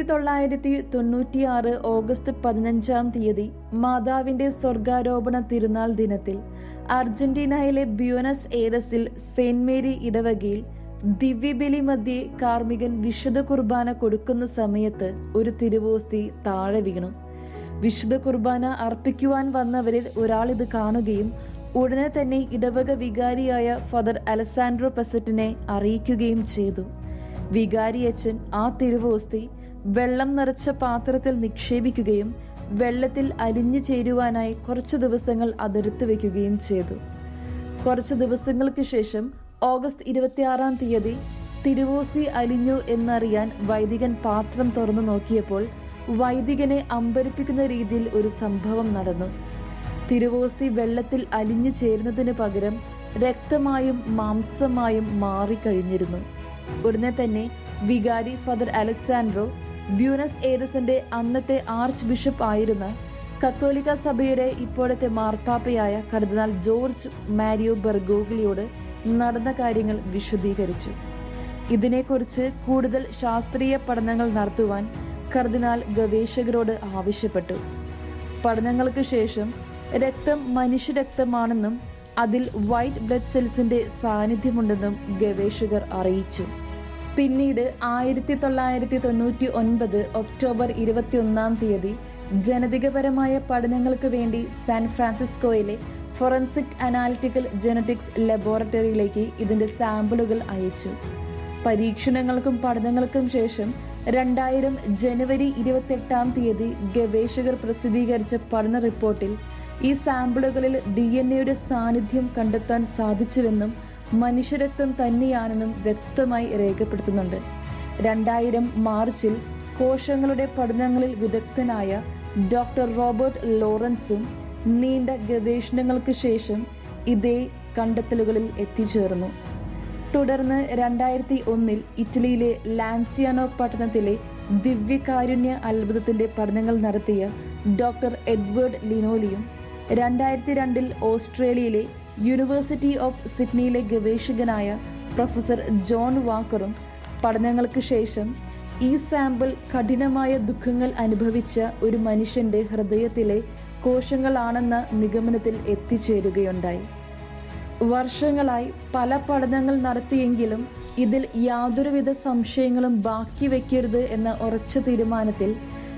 1996 August 15 മാതാവിന്റെ സ്വർഗാരോപണ തിരുനാൾ ദിനത്തിൽ അർജന്റീനയിലെ Buenos എയറസിൽ saint Mary ഇടവകയിൽ ദിവ്യബലി മധ്യേ കാർമികൻ വിശുദ്ധ കുർബാന കൊടുക്കുന്ന സമയത്ത് ഒരു തിരുവോസ്തി താഴെ വീണു. വിശുദ്ധ കുർബാന അർപ്പിക്കുവാൻ വന്നവരിൽ ഒരാൾ ഇത് കാണുകയും ഉടനെ തന്നെ ഇടവക വികാരിയായ ഫാദർ അലസാൻഡ്രോ പെസറ്റിനെ അറിയിക്കുകയും ചെയ്തു. വികാരി അച്ഛൻ ആ തിരുവോസ്തി വെള്ളം നിറച്ച പാത്രത്തിൽ നിക്ഷേപിക്കുകയും വെള്ളത്തിൽ അലിഞ്ഞു ചേരുവാനായി കുറച്ചു ദിവസങ്ങൾ അതെടുത്തു വെക്കുകയും ചെയ്തു. കുറച്ചു ദിവസങ്ങൾക്ക് ശേഷം ഓഗസ്റ്റ് 26 തിരുവോസ്തി അലിഞ്ഞു എന്നറിയാൻ വൈദികൻ പാത്രം തുറന്നു നോക്കിയപ്പോൾ വൈദികനെ അമ്പരിപ്പിക്കുന്ന രീതിയിൽ ഒരു സംഭവം നടന്നു. തിരുവോസ്തി വെള്ളത്തിൽ അലിഞ്ഞു ചേരുന്നതിന് പകരം രക്തമായും മാംസമായും മാറിക്കഴിഞ്ഞിരുന്നു. ഉടനെ തന്നെ വികാരി ഫാദർ അലക്സാൻഡ്രോ ബ്യൂണസ് എയറസിന്റെ അന്നത്തെ ആർച്ച് ബിഷപ്പ് ആയിരുന്ന കത്തോലിക്ക സഭയുടെ ഇപ്പോഴത്തെ മാർപ്പാപ്പയായ കർദിനാൾ ജോർജ് മാരിയോ ബെർഗോഗ്ലിയോട് നടന്ന കാര്യങ്ങൾ വിശദീകരിച്ചു. ഇതിനെക്കുറിച്ച് കൂടുതൽ ശാസ്ത്രീയ പഠനങ്ങൾ നടത്തുവാൻ കർദിനാൾ ഗവേഷകരോട് ആവശ്യപ്പെട്ടു. പഠനങ്ങൾക്ക് ശേഷം രക്തം മനുഷ്യരക്തമാണെന്നും അതിൽ വൈറ്റ് ബ്ലഡ് സെൽസിന്റെ സാന്നിധ്യമുണ്ടെന്നും ഗവേഷകർ അറിയിച്ചു. പിന്നീട് 1999 ഒക്ടോബർ 21 ജനിതകപരമായ പഠനങ്ങൾക്ക് വേണ്ടി സാൻ ഫ്രാൻസിസ്കോയിലെ ഫോറൻസിക് അനാലിറ്റിക്കൽ ജെനറ്റിക്സ് ലബോറട്ടറിയിലേക്ക് ഇതിന്റെ സാമ്പിളുകൾ അയച്ചു. പരീക്ഷണങ്ങൾക്കും പഠനങ്ങൾക്കും ശേഷം 2000 ജനുവരി 28 ഗവേഷകർ പ്രസിദ്ധീകരിച്ച പഠന റിപ്പോർട്ടിൽ ഈ സാമ്പിളുകളിൽ DNA സാന്നിധ്യം കണ്ടെത്താൻ സാധിച്ചുവെന്നും മനുഷ്യരക്തം തന്നെയാണെന്നും വ്യക്തമായി രേഖപ്പെടുത്തുന്നുണ്ട്. 2000 മാർച്ചിൽ കോശങ്ങളുടെ പഠനങ്ങളിൽ വിദഗ്ധനായ ഡോക്ടർ റോബർട്ട് ലോറൻസും നീണ്ട ഗവേഷണങ്ങൾക്ക് ശേഷം ഇതേ കണ്ടെത്തലുകളിൽ എത്തിച്ചേർന്നു. തുടർന്ന് 2001 ഇറ്റലിയിലെ ലാൻസിയാനോ പട്ടണത്തിലെ ദിവ്യകാരുണ്യ അത്ഭുതത്തിന്റെ പഠനങ്ങൾ നടത്തിയ ഡോക്ടർ എഡ്വേർഡ് ലിനോലിയും 2002 ഓസ്ട്രേലിയയിലെ യൂണിവേഴ്സിറ്റി ഓഫ് സിഡ്നിയിലെ ഗവേഷകനായ പ്രൊഫസർ ജോൺ വാക്കറും പഠനങ്ങൾക്ക് ശേഷം ഈ സാമ്പിൾ കഠിനമായ ദുഃഖങ്ങൾ അനുഭവിച്ച ഒരു മനുഷ്യന്റെ ഹൃദയത്തിലെ കോശങ്ങളാണെന്ന നിഗമനത്തിൽ എത്തിച്ചേരുകയുണ്ടായി. വർഷങ്ങളായി പല പഠനങ്ങൾ നടത്തിയെങ്കിലും ഇതിൽ യാതൊരുവിധ സംശയങ്ങളും ബാക്കി വയ്ക്കരുത് എന്ന ഉറച്ച തീരുമാനത്തിൽ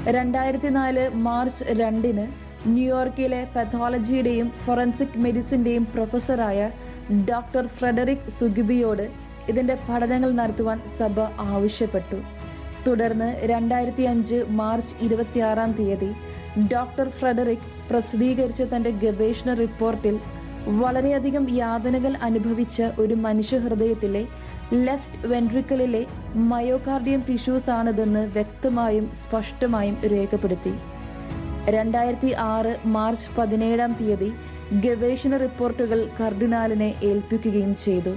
2004 മാർച്ച് 2 ന്യൂയോർക്കിലെ പത്തോളജിയുടെയും ഫോറൻസിക് മെഡിസിന്റെയും പ്രൊഫസറായ ഡോക്ടർ ഫ്രെഡറിക് സുഗിബിയോട് ഇതിന്റെ പഠനങ്ങൾ നടത്തുവാൻ സഭ ആവശ്യപ്പെട്ടു. തുടർന്ന് 2005 മാർച്ച് 26 ഡോക്ടർ ഫ്രെഡറിക് പ്രസിദ്ധീകരിച്ച തന്റെ ഗവേഷണ റിപ്പോർട്ടിൽ വളരെയധികം യാതനകൾ അനുഭവിച്ച ഒരു മനുഷ്യ ഹൃദയത്തിലെ ലെഫ്റ്റ് വെൻട്രിക്കിളിലെ മയോകാർഡിയം ടിഷ്യൂസ് ആണിതെന്ന് വ്യക്തമായും സ്പഷ്ടമായും രേഖപ്പെടുത്തി. 2006 മാർച്ച് 17 ഗവേഷണ റിപ്പോർട്ടുകൾ കർദിനാളിനെ ഏൽപ്പിക്കുകയും ചെയ്തു.